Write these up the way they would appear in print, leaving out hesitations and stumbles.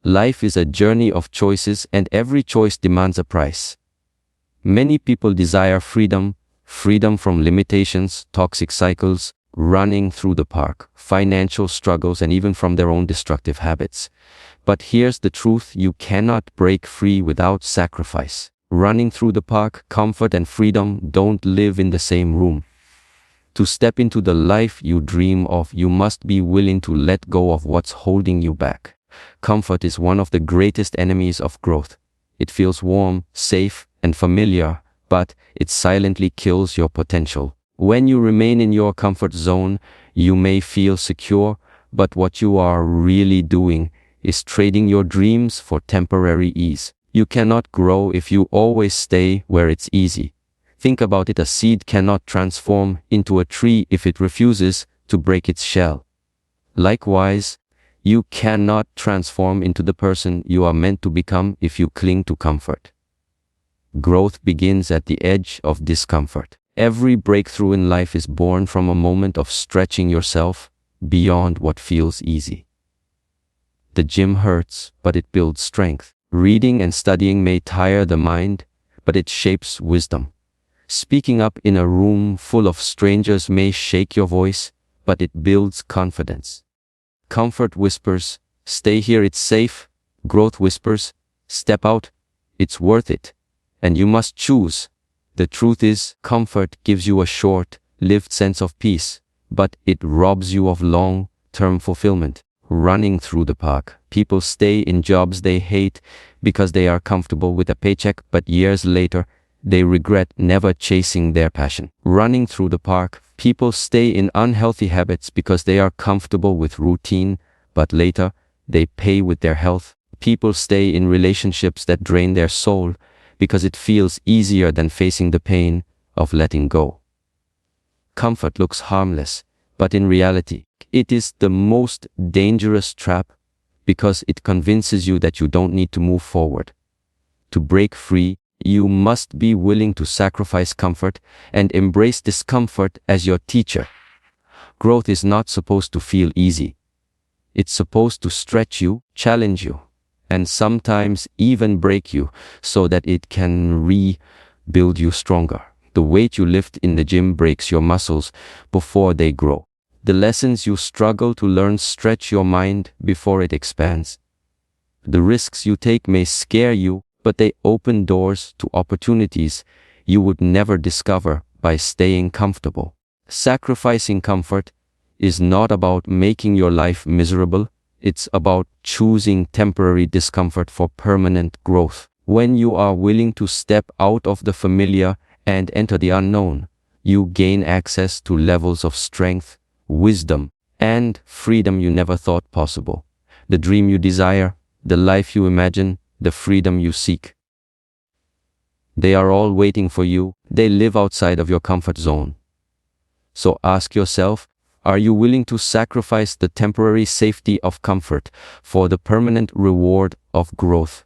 Life is a journey of choices, and every choice demands a price. Many people desire freedom, freedom from limitations, toxic cycles, running through the park, financial struggles, and even from their own destructive habits. But here's the truth: you cannot break free without sacrifice. Running through the park, comfort and freedom don't live in the same room. To step into the life you dream of, you must be willing to let go of what's holding you back. Comfort is one of the greatest enemies of growth. It feels warm, safe, and familiar, but it silently kills your potential. When you remain in your comfort zone, you may feel secure, but what you are really doing is trading your dreams for temporary ease. You cannot grow if you always stay where it's easy. Think about it: a seed cannot transform into a tree if it refuses to break its shell. Likewise, you cannot transform into the person you are meant to become if you cling to comfort. Growth begins at the edge of discomfort. Every breakthrough in life is born from a moment of stretching yourself beyond what feels easy. The gym hurts, but it builds strength. Reading and studying may tire the mind, but it shapes wisdom. Speaking up in a room full of strangers may shake your voice, but it builds confidence. Comfort whispers, "Stay here, it's safe." Growth whispers, "Step out, it's worth it." And you must choose. The truth is, comfort gives you a short-lived sense of peace, but it robs you of long-term fulfillment. Running through the park, people stay in jobs they hate because they are comfortable with a paycheck, but years later, they regret never chasing their passion. Running through the park, people stay in unhealthy habits because they are comfortable with routine, but later, they pay with their health. People stay in relationships that drain their soul because it feels easier than facing the pain of letting go. Comfort looks harmless, but in reality, it is the most dangerous trap because it convinces you that you don't need to move forward. To break free, you must be willing to sacrifice comfort and embrace discomfort as your teacher. Growth is not supposed to feel easy. It's supposed to stretch you, challenge you, and sometimes even break you so that it can rebuild you stronger. The weight you lift in the gym breaks your muscles before they grow. The lessons you struggle to learn stretch your mind before it expands. The risks you take may scare you, but they open doors to opportunities you would never discover by staying comfortable. Sacrificing comfort is not about making your life miserable. It's about choosing temporary discomfort for permanent growth. When you are willing to step out of the familiar and enter the unknown, you gain access to levels of strength, wisdom, and freedom you never thought possible. The dream you desire, the life you imagine, the freedom you seek. They are all waiting for you. They live outside of your comfort zone. So ask yourself, are you willing to sacrifice the temporary safety of comfort for the permanent reward of growth?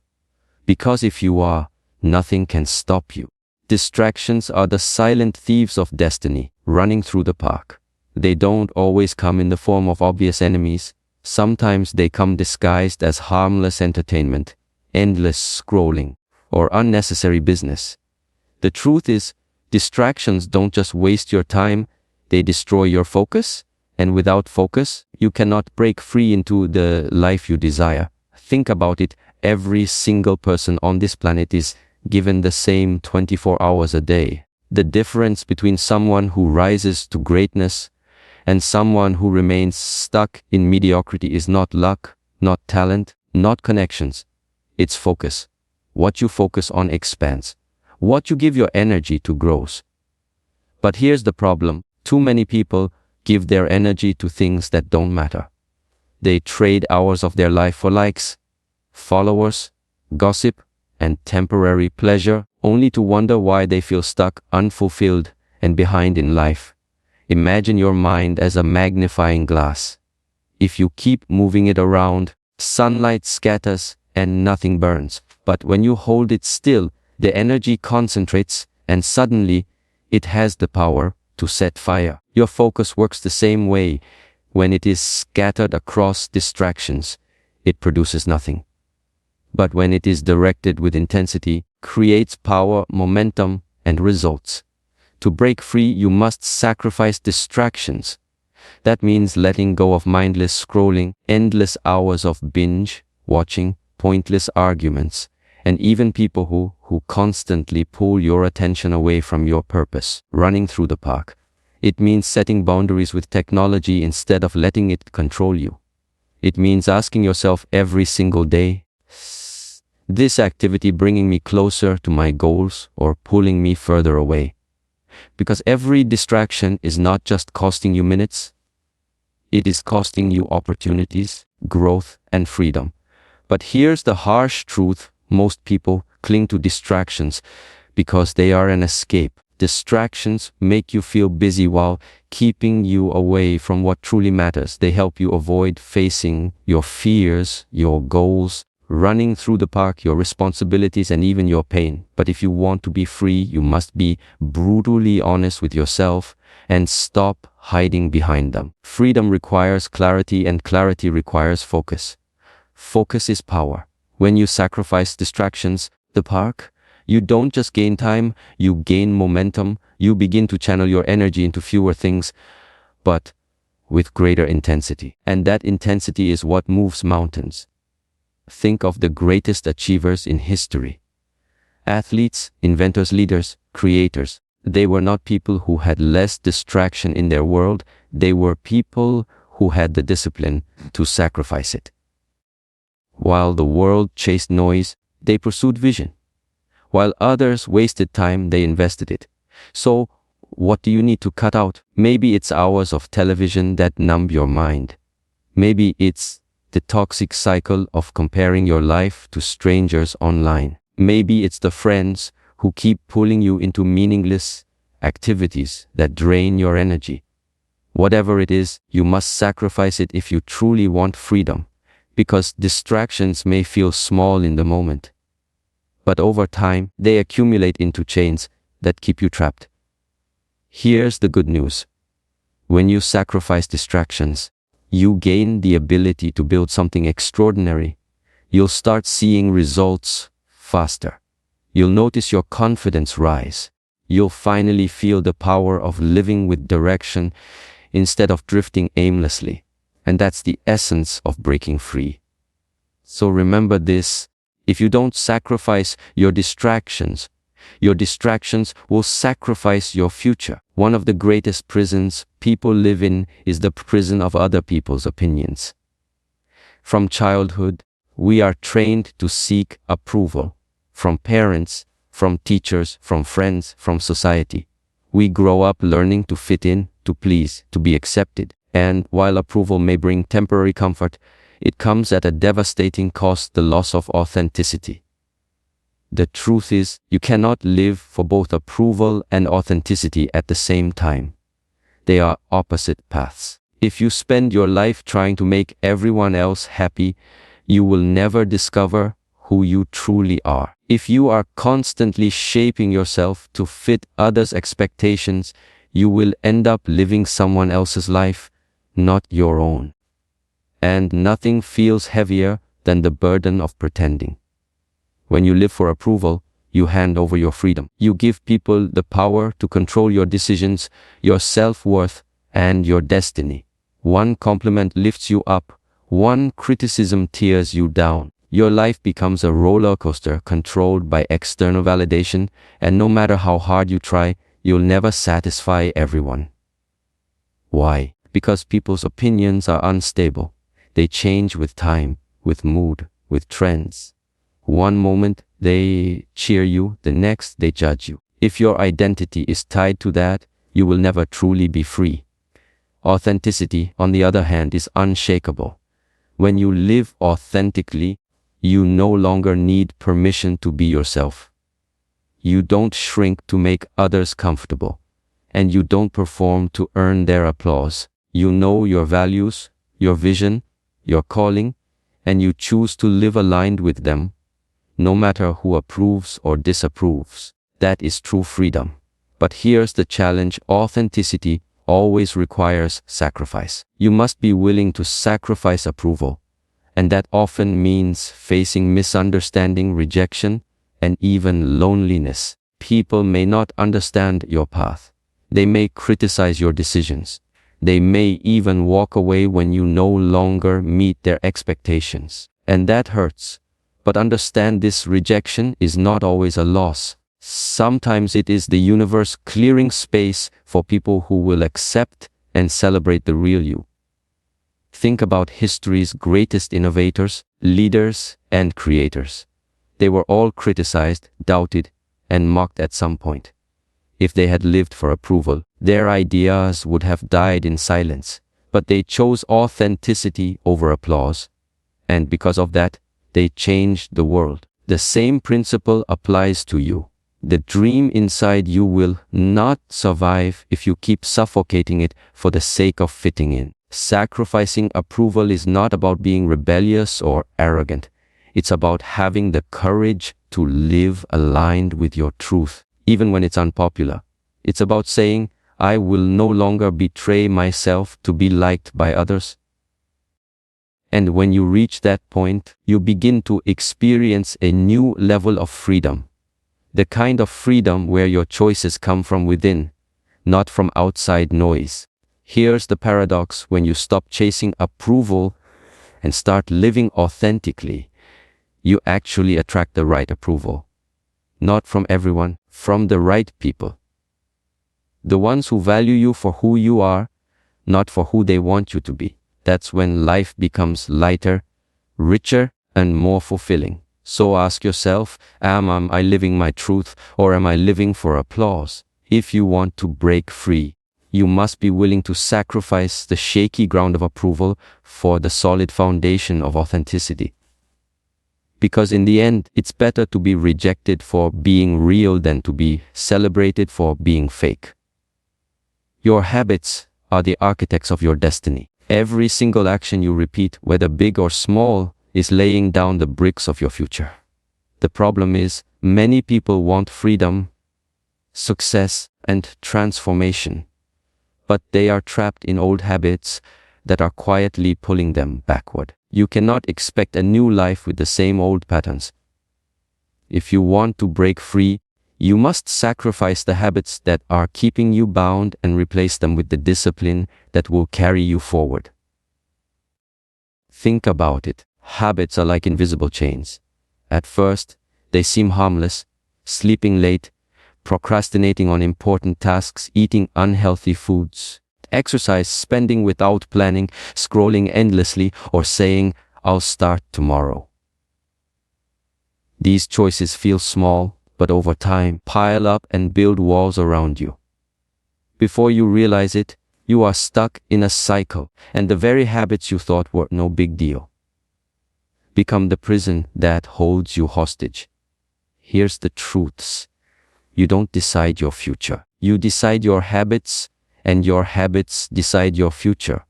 Because if you are, nothing can stop you. Distractions are the silent thieves of destiny, running through the park. They don't always come in the form of obvious enemies. Sometimes they come disguised as harmless entertainment, endless scrolling, or unnecessary business. The truth is, distractions don't just waste your time, they destroy your focus, and without focus, you cannot break free into the life you desire. Think about it: every single person on this planet is given the same 24 hours a day. The difference between someone who rises to greatness and someone who remains stuck in mediocrity is not luck, not talent, not connections. It's focus. What you focus on expands. What you give your energy to grows. But here's the problem: too many people give their energy to things that don't matter. They trade hours of their life for likes, followers, gossip, and temporary pleasure, only to wonder why they feel stuck, unfulfilled, and behind in life. Imagine your mind as a magnifying glass. If you keep moving it around, sunlight scatters and nothing burns. But when you hold it still, the energy concentrates, and suddenly it has the power to set fire. Your focus works the same way. When it is scattered across distractions, it produces nothing. but when it is directed with intensity, creates power, momentum, and results. To break free, you must sacrifice distractions. That means letting go of mindless scrolling, endless hours of binge watching, pointless arguments, and even people who constantly pull your attention away from your purpose. Running through the park. It means setting boundaries with technology instead of letting it control you. It means asking yourself every single day, "Is this activity bringing me closer to my goals or pulling me further away?" Because every distraction is not just costing you minutes, it is costing you opportunities, growth, and freedom. But here's the harsh truth: most people cling to distractions because they are an escape. Distractions make you feel busy while keeping you away from what truly matters. They help you avoid facing your fears, your goals, running through the park, your responsibilities, and even your pain. But if you want to be free, you must be brutally honest with yourself and stop hiding behind them. Freedom requires clarity, and clarity requires focus. Focus is power. When you sacrifice distractions, the park, you don't just gain time, you gain momentum. You begin to channel your energy into fewer things, but with greater intensity. And that intensity is what moves mountains. Think of the greatest achievers in history. Athletes, inventors, leaders, creators. They were not people who had less distraction in their world. They were people who had the discipline to sacrifice it. While the world chased noise, they pursued vision. While others wasted time, they invested it. So, what do you need to cut out? Maybe it's hours of television that numb your mind. Maybe it's the toxic cycle of comparing your life to strangers online. Maybe it's the friends who keep pulling you into meaningless activities that drain your energy. Whatever it is, you must sacrifice it if you truly want freedom, because distractions may feel small in the moment, but over time, they accumulate into chains that keep you trapped. Here's the good news. When you sacrifice distractions, you gain the ability to build something extraordinary. You'll start seeing results faster. You'll notice your confidence rise. You'll finally feel the power of living with direction instead of drifting aimlessly. And that's the essence of breaking free. So remember this: if you don't sacrifice your distractions will sacrifice your future. One of the greatest prisons people live in is the prison of other people's opinions. From childhood, we are trained to seek approval from parents, from teachers, from friends, from society. We grow up learning to fit in, to please, to be accepted. And while approval may bring temporary comfort, it comes at a devastating cost: the loss of authenticity. The truth is, you cannot live for both approval and authenticity at the same time. They are opposite paths. If you spend your life trying to make everyone else happy, you will never discover who you truly are. If you are constantly shaping yourself to fit others' expectations, you will end up living someone else's life, not your own. And nothing feels heavier than the burden of pretending. When you live for approval, you hand over your freedom. You give people the power to control your decisions, your self-worth, and your destiny. One compliment lifts you up, one criticism tears you down. Your life becomes a roller coaster controlled by external validation, and no matter how hard you try, you'll never satisfy everyone. Why? Because people's opinions are unstable. They change with time, with mood, with trends. One moment they cheer you, the next they judge you. If your identity is tied to that, you will never truly be free. Authenticity, on the other hand, is unshakable. When you live authentically, you no longer need permission to be yourself. You don't shrink to make others comfortable, and you don't perform to earn their applause. You know your values, your vision, your calling, and you choose to live aligned with them, no matter who approves or disapproves. That is true freedom. But here's the challenge: authenticity always requires sacrifice. You must be willing to sacrifice approval, And that often means facing misunderstanding, rejection, and even loneliness. People may not understand your path. They may criticize your decisions. They may even walk away when you no longer meet their expectations. And that hurts. But understand this: rejection is not always a loss. Sometimes it is the universe clearing space for people who will accept and celebrate the real you. Think about history's greatest innovators, leaders, and creators. They were all criticized, doubted, and mocked at some point. If they had lived for approval, their ideas would have died in silence. But they chose authenticity over applause. And because of that, they changed the world. The same principle applies to you. The dream inside you will not survive if you keep suffocating it for the sake of fitting in. Sacrificing approval is not about being rebellious or arrogant. It's about having the courage to live aligned with your truth, even when it's unpopular. It's about saying, I will no longer betray myself to be liked by others. And when you reach that point, you begin to experience a new level of freedom. The kind of freedom where your choices come from within, not from outside noise. Here's the paradox: when you stop chasing approval and start living authentically, you actually attract the right approval. Not from everyone, from the right people. The ones who value you for who you are, not for who they want you to be. That's when life becomes lighter, richer, and more fulfilling. So ask yourself, am I living my truth, or am I living for applause? If you want to break free, you must be willing to sacrifice the shaky ground of approval for the solid foundation of authenticity. Because in the end, it's better to be rejected for being real than to be celebrated for being fake. Your habits are the architects of your destiny. Every single action you repeat, whether big or small, is laying down the bricks of your future. The problem is, many people want freedom, success, and transformation, but they are trapped in old habits that are quietly pulling them backward. You cannot expect a new life with the same old patterns. If you want to break free, you must sacrifice the habits that are keeping you bound and replace them with the discipline that will carry you forward. Think about it. Habits are like invisible chains. At first, they seem harmless: sleeping late, procrastinating on important tasks, eating unhealthy foods, exercise, spending without planning, scrolling endlessly, or saying, I'll start tomorrow. These choices feel small, but over time, pile up and build walls around you. Before you realize it, you are stuck in a cycle, and the very habits you thought were no big deal become the prison that holds you hostage. Here's the truths. You don't decide your future. You decide your habits, and your habits decide your future.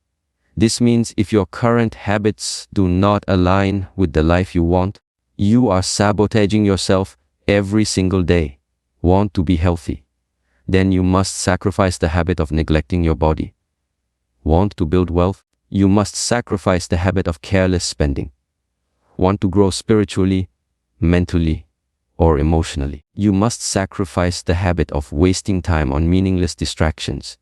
This means if your current habits do not align with the life you want, you are sabotaging yourself every single day. Want to be healthy? Then you must sacrifice the habit of neglecting your body. Want to build wealth? You must sacrifice the habit of careless spending. Want to grow spiritually, mentally, or emotionally? You must sacrifice the habit of wasting time on meaningless distractions.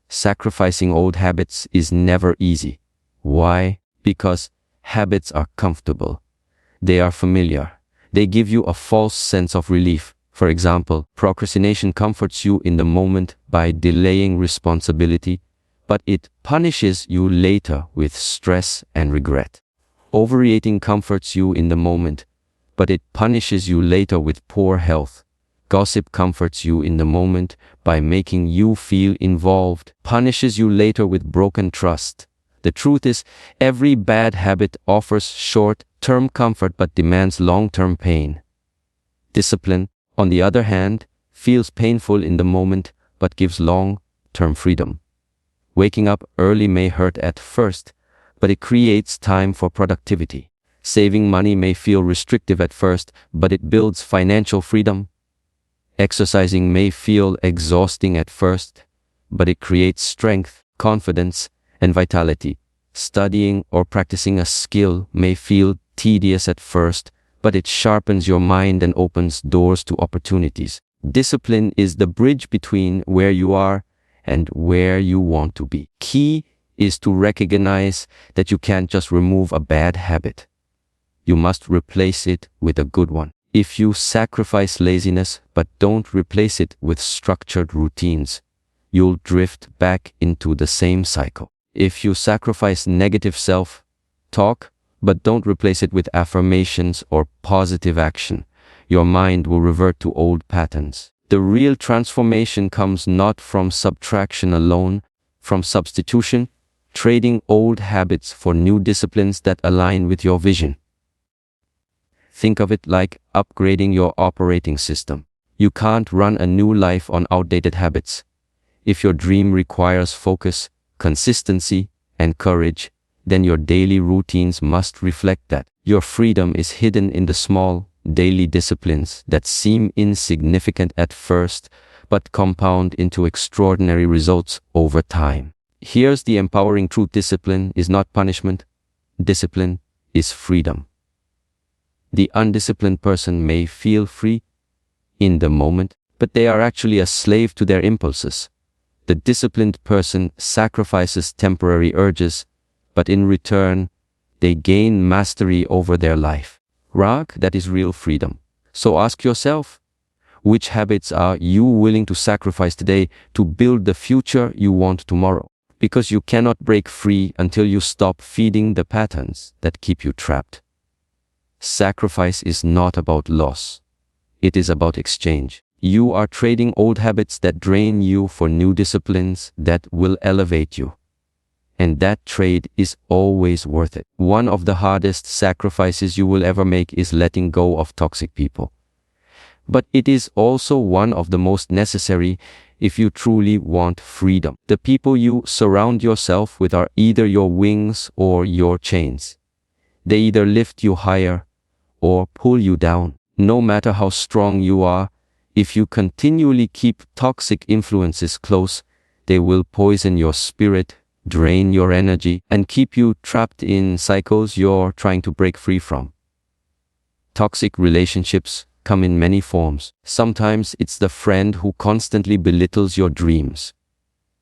Sacrificing old habits is never easy. Why? Because habits are comfortable. They are familiar. They give you a false sense of relief. For example, procrastination comforts you in the moment by delaying responsibility, but it punishes you later with stress and regret. Overeating comforts you in the moment, but it punishes you later with poor health. Gossip comforts you in the moment by making you feel involved, punishes you later with broken trust. The truth is, every bad habit offers short-term comfort but demands long-term pain. Discipline, on the other hand, feels painful in the moment but gives long-term freedom. Waking up early may hurt at first, but it creates time for productivity. Saving money may feel restrictive at first, but it builds financial freedom. Exercising may feel exhausting at first, but it creates strength, confidence, and vitality. Studying or practicing a skill may feel tedious at first, but it sharpens your mind and opens doors to opportunities. Discipline is the bridge between where you are and where you want to be. Key is to recognize that you can't just remove a bad habit. You must replace it with a good one. If you sacrifice laziness but don't replace it with structured routines, you'll drift back into the same cycle. If you sacrifice negative self-talk but don't replace it with affirmations or positive action, your mind will revert to old patterns. The real transformation comes not from subtraction alone, from substitution, trading old habits for new disciplines that align with your vision. Think of it like upgrading your operating system. You can't run a new life on outdated habits. If your dream requires focus, consistency, and courage, then your daily routines must reflect that. Your freedom is hidden in the small, daily disciplines that seem insignificant at first, but compound into extraordinary results over time. Here's the empowering truth: discipline is not punishment. Discipline is freedom. The undisciplined person may feel free in the moment, but they are actually a slave to their impulses. The disciplined person sacrifices temporary urges, but in return, they gain mastery over their life. That is real freedom. So ask yourself, which habits are you willing to sacrifice today to build the future you want tomorrow? Because you cannot break free until you stop feeding the patterns that keep you trapped. Sacrifice is not about loss. It is about exchange. You are trading old habits that drain you for new disciplines that will elevate you. And that trade is always worth it. One of the hardest sacrifices you will ever make is letting go of toxic people. But it is also one of the most necessary if you truly want freedom. The people you surround yourself with are either your wings or your chains. They either lift you higher or pull you down. No matter how strong you are, if you continually keep toxic influences close, they will poison your spirit, drain your energy, and keep you trapped in cycles you're trying to break free from. Toxic relationships come in many forms. Sometimes it's the friend who constantly belittles your dreams.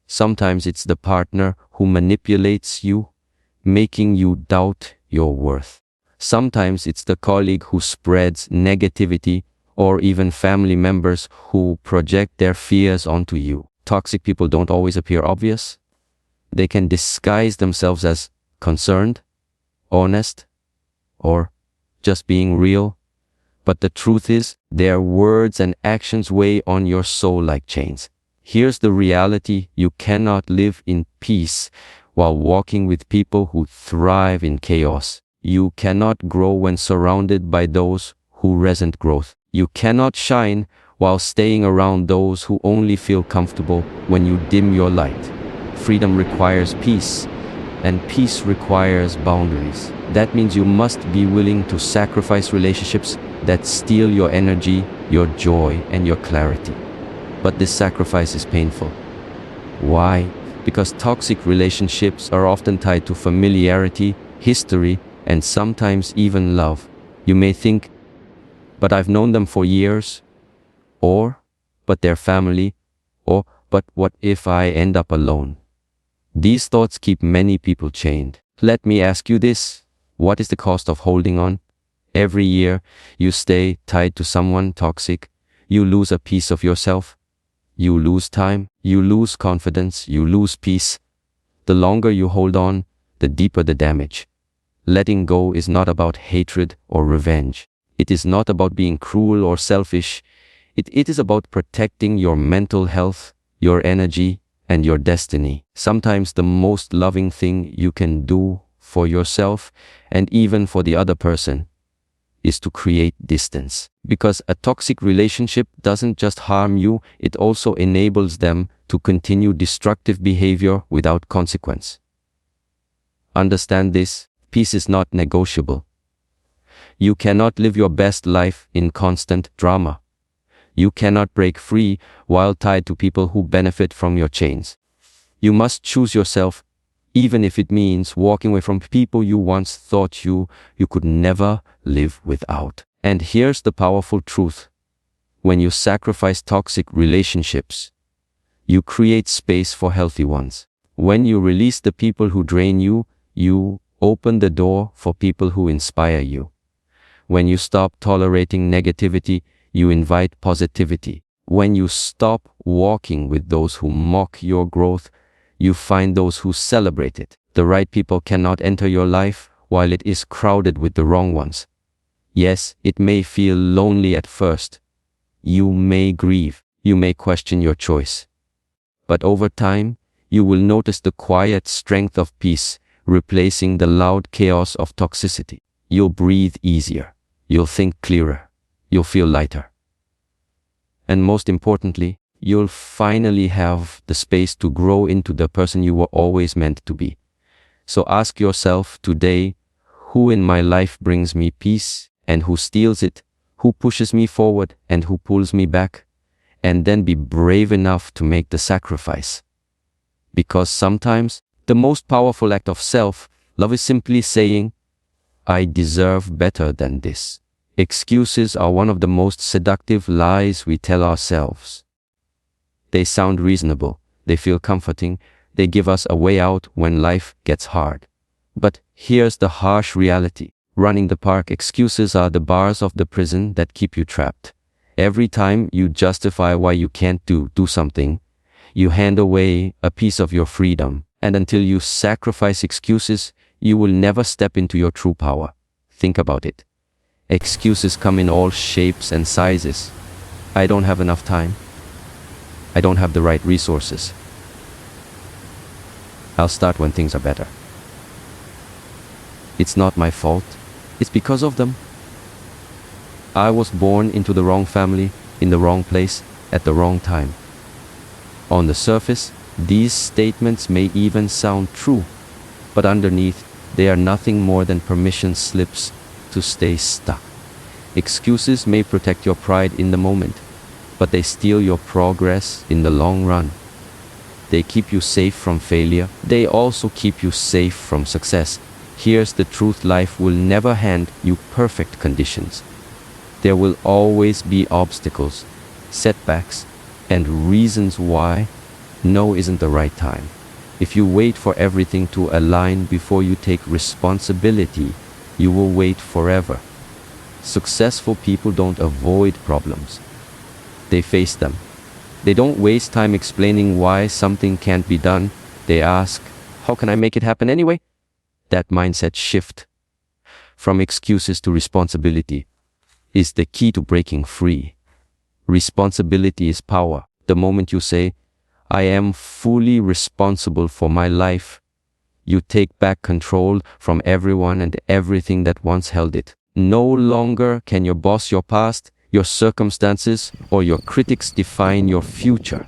Sometimes it's the partner who manipulates you, making you doubt your worth. Sometimes it's the colleague who spreads negativity, or even family members who project their fears onto you. Toxic people don't always appear obvious. They can disguise themselves as concerned, honest, or just being real. But the truth is, their words and actions weigh on your soul like chains. Here's the reality: you cannot live in peace while walking with people who thrive in chaos. You cannot grow when surrounded by those who resent growth. You cannot shine while staying around those who only feel comfortable when you dim your light. Freedom requires peace, and peace requires boundaries. That means you must be willing to sacrifice relationships that steal your energy, your joy, and your clarity. But this sacrifice is painful. Why? Because toxic relationships are often tied to familiarity, history, and sometimes even love. You may think, but I've known them for years, or, but they're family, or, but what if I end up alone? These thoughts keep many people chained. Let me ask you this: what is the cost of holding on? Every year, you stay tied to someone toxic. You lose a piece of yourself. You lose time. You lose confidence. You lose peace. The longer you hold on, the deeper the damage. Letting go is not about hatred or revenge. It is not about being cruel or selfish. It is about protecting your mental health, your energy, and your destiny. Sometimes the most loving thing you can do for yourself, and even for the other person, is to create distance. Because a toxic relationship doesn't just harm you, it also enables them to continue destructive behavior without consequence. Understand this: peace is not negotiable. You cannot live your best life in constant drama. You cannot break free while tied to people who benefit from your chains. You must choose yourself, even if it means walking away from people you once thought you could never live without. And here's the powerful truth. When you sacrifice toxic relationships, you create space for healthy ones. When you release the people who drain you, you open the door for people who inspire you. When you stop tolerating negativity, you invite positivity. When you stop walking with those who mock your growth, you find those who celebrate it. The right people cannot enter your life while it is crowded with the wrong ones. Yes, it may feel lonely at first. You may grieve. You may question your choice. But over time, you will notice the quiet strength of peace, replacing the loud chaos of toxicity. You'll breathe easier. You'll think clearer. You'll feel lighter. And most importantly, you'll finally have the space to grow into the person you were always meant to be. So ask yourself today, who in my life brings me peace and who steals it, who pushes me forward and who pulls me back? And then be brave enough to make the sacrifice. Because sometimes the most powerful act of self-love is simply saying, I deserve better than this. Excuses are one of the most seductive lies we tell ourselves. They sound reasonable, they feel comforting, they give us a way out when life gets hard. But here's the harsh reality. Running the park excuses are the bars of the prison that keep you trapped. Every time you justify why you can't do something, you hand away a piece of your freedom. And until you sacrifice excuses, you will never step into your true power. Think about it. Excuses come in all shapes and sizes. I don't have enough time. I don't have the right resources. I'll start when things are better. It's not my fault. It's because of them. I was born into the wrong family, in the wrong place, at the wrong time. On the surface, these statements may even sound true, but underneath, they are nothing more than permission slips to stay stuck. Excuses may protect your pride in the moment, but they steal your progress in the long run. They keep you safe from failure. They also keep you safe from success. Here's the truth: life will never hand you perfect conditions. There will always be obstacles, setbacks, and reasons why no isn't the right time. If you wait for everything to align before you take responsibility, you will wait forever. Successful people don't avoid problems. They face them. They don't waste time explaining why something can't be done. They ask, how can I make it happen anyway? That mindset shift from excuses to responsibility is the key to breaking free. Responsibility is power. The moment you say, I am fully responsible for my life, you take back control from everyone and everything that once held it. No longer can your boss, your past, your circumstances, or your critics define your future.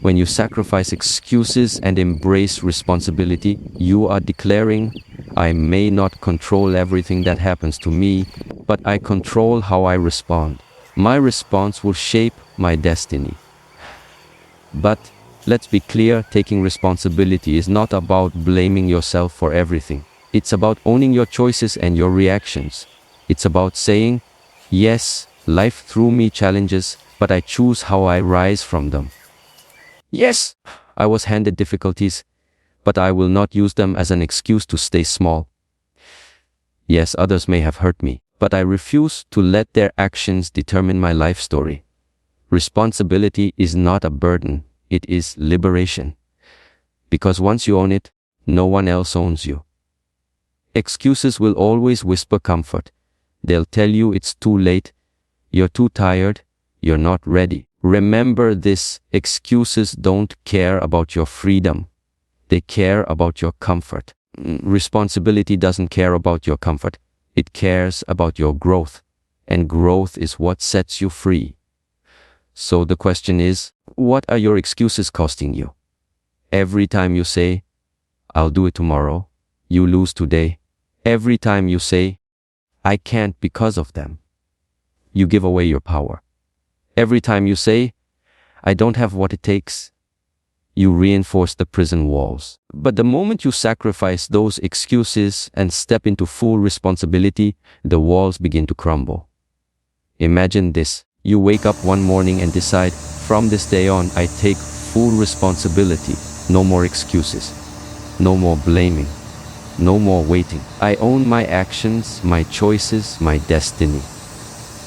When you sacrifice excuses and embrace responsibility, you are declaring, I may not control everything that happens to me, but I control how I respond. My response will shape my destiny. But let's be clear, taking responsibility is not about blaming yourself for everything. It's about owning your choices and your reactions. It's about saying, yes, life threw me challenges, but I choose how I rise from them. Yes, I was handed difficulties, but I will not use them as an excuse to stay small. Yes, others may have hurt me, but I refuse to let their actions determine my life story. Responsibility is not a burden, it is liberation. Because once you own it, no one else owns you. Excuses will always whisper comfort. They'll tell you it's too late, you're too tired, you're not ready. Remember this: excuses don't care about your freedom. They care about your comfort. Responsibility doesn't care about your comfort. It cares about your growth. And growth is what sets you free. So the question is, what are your excuses costing you? Every time you say, I'll do it tomorrow, you lose today. Every time you say, I can't because of them, you give away your power. Every time you say, I don't have what it takes, you reinforce the prison walls. But the moment you sacrifice those excuses and step into full responsibility, the walls begin to crumble. Imagine this. You wake up one morning and decide, from this day on, I take full responsibility. No more excuses. No more blaming. No more waiting. I own my actions, my choices, my destiny.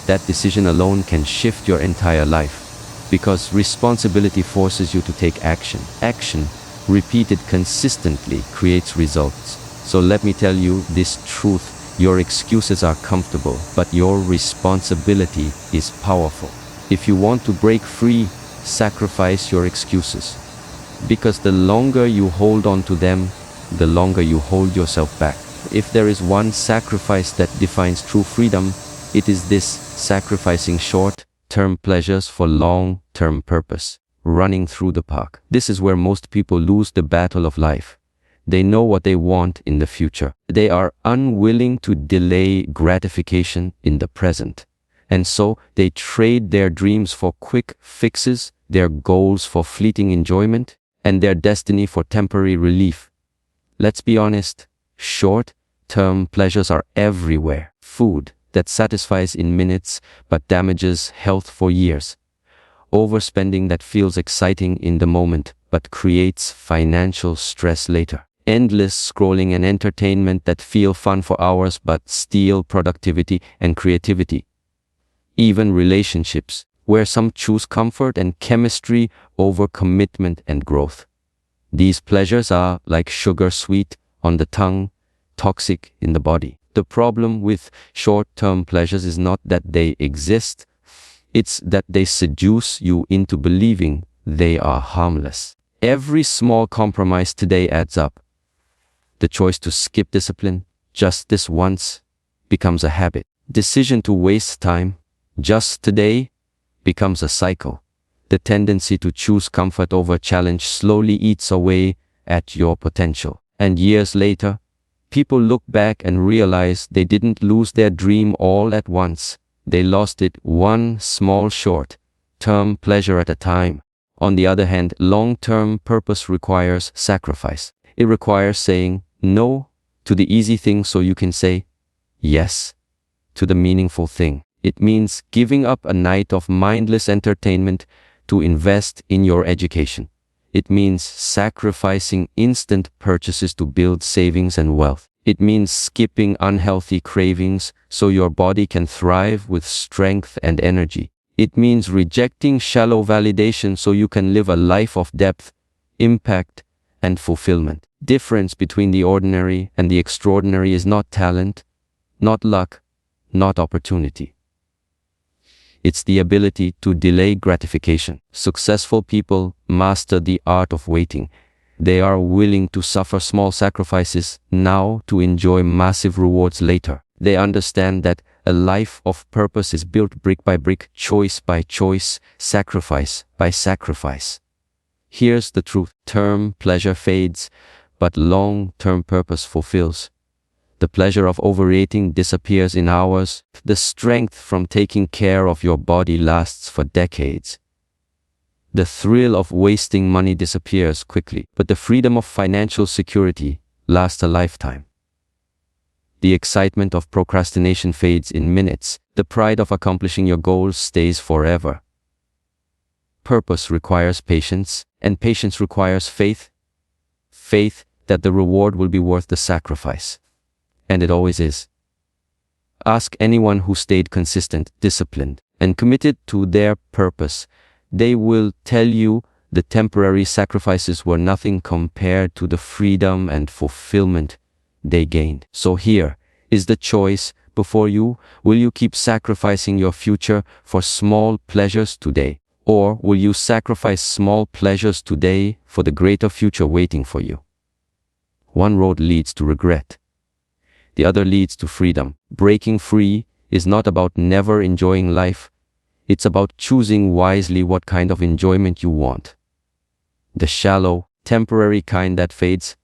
That decision alone can shift your entire life, because responsibility forces you to take action. Action, repeated consistently, creates results. So let me tell you this truth. Your excuses are comfortable, but your responsibility is powerful. If you want to break free, sacrifice your excuses. Because the longer you hold on to them, the longer you hold yourself back. If there is one sacrifice that defines true freedom, it is this: sacrificing short-term pleasures for long-term purpose. Running through the park. This is where most people lose the battle of life. They know what they want in the future. They are unwilling to delay gratification in the present. And so they trade their dreams for quick fixes, their goals for fleeting enjoyment, and their destiny for temporary relief. Let's be honest, short-term pleasures are everywhere. Food that satisfies in minutes but damages health for years. Overspending that feels exciting in the moment but creates financial stress later. Endless scrolling and entertainment that feel fun for hours but steal productivity and creativity. Even relationships, where some choose comfort and chemistry over commitment and growth. These pleasures are like sugar, sweet on the tongue, toxic in the body. The problem with short-term pleasures is not that they exist, it's that they seduce you into believing they are harmless. Every small compromise today adds up. The choice to skip discipline just this once becomes a habit. Decision to waste time just today becomes a cycle. The tendency to choose comfort over challenge slowly eats away at your potential. And years later, people look back and realize they didn't lose their dream all at once. They lost it one small short-term pleasure at a time. On the other hand, long-term purpose requires sacrifice. It requires saying no to the easy thing so you can say yes to the meaningful thing. It means giving up a night of mindless entertainment to invest in your education. It means sacrificing instant purchases to build savings and wealth. It means skipping unhealthy cravings so your body can thrive with strength and energy. It means rejecting shallow validation so you can live a life of depth, impact, and fulfillment. Difference between the ordinary and the extraordinary is not talent, not luck, not opportunity. It's the ability to delay gratification. Successful people master the art of waiting. They are willing to suffer small sacrifices now to enjoy massive rewards later. They understand that a life of purpose is built brick by brick, choice by choice, sacrifice by sacrifice. Here's the truth. Term pleasure fades, but long-term purpose fulfills. The pleasure of overeating disappears in hours. The strength from taking care of your body lasts for decades. The thrill of wasting money disappears quickly, but the freedom of financial security lasts a lifetime. The excitement of procrastination fades in minutes. The pride of accomplishing your goals stays forever. Purpose requires patience, and patience requires faith. Faith that the reward will be worth the sacrifice. And it always is. Ask anyone who stayed consistent, disciplined, and committed to their purpose. They will tell you the temporary sacrifices were nothing compared to the freedom and fulfillment they gained. So here is the choice before you. Will you keep sacrificing your future for small pleasures today? Or will you sacrifice small pleasures today for the greater future waiting for you? One road leads to regret. The other leads to freedom. Breaking free is not about never enjoying life. It's about choosing wisely what kind of enjoyment you want. The shallow, temporary kind that fades,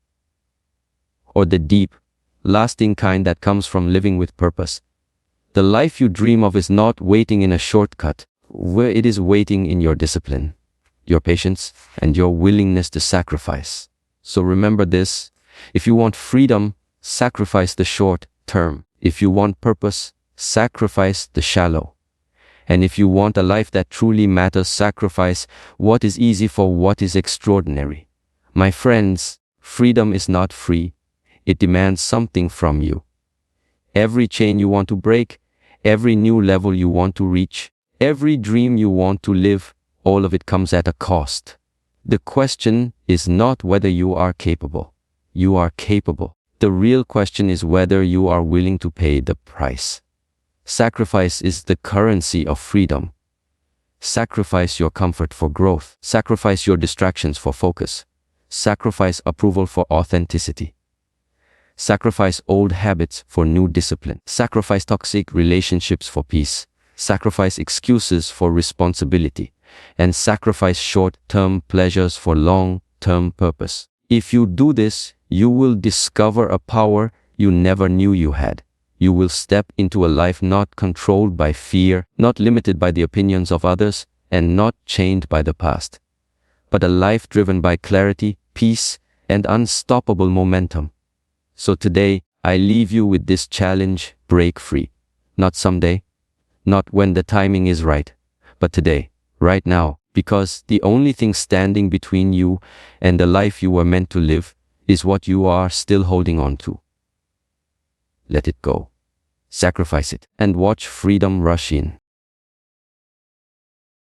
or the deep, lasting kind that comes from living with purpose. The life you dream of is not waiting in a shortcut, where it is waiting in your discipline. your patience, and your willingness to sacrifice. So remember this: if you want freedom, sacrifice the short term. If you want purpose, sacrifice the shallow. And if you want a life that truly matters, sacrifice what is easy for what is extraordinary. My friends, freedom is not free. It demands something from you. Every chain you want to break, every new level you want to reach, every dream you want to live, all of it comes at a cost. The question is not whether you are capable. You are capable. The real question is whether you are willing to pay the price. Sacrifice is the currency of freedom. Sacrifice your comfort for growth. Sacrifice your distractions for focus. Sacrifice approval for authenticity. Sacrifice old habits for new discipline. Sacrifice toxic relationships for peace. Sacrifice excuses for responsibility. And sacrifice short-term pleasures for long-term purpose. If you do this, you will discover a power you never knew you had. You will step into a life not controlled by fear, not limited by the opinions of others, and not chained by the past, but a life driven by clarity, peace, and unstoppable momentum. So today, I leave you with this challenge: break free. Not someday, not when the timing is right, but today, right now, because the only thing standing between you and the life you were meant to live is what you are still holding on to. Let it go. Sacrifice it, and watch freedom rush in.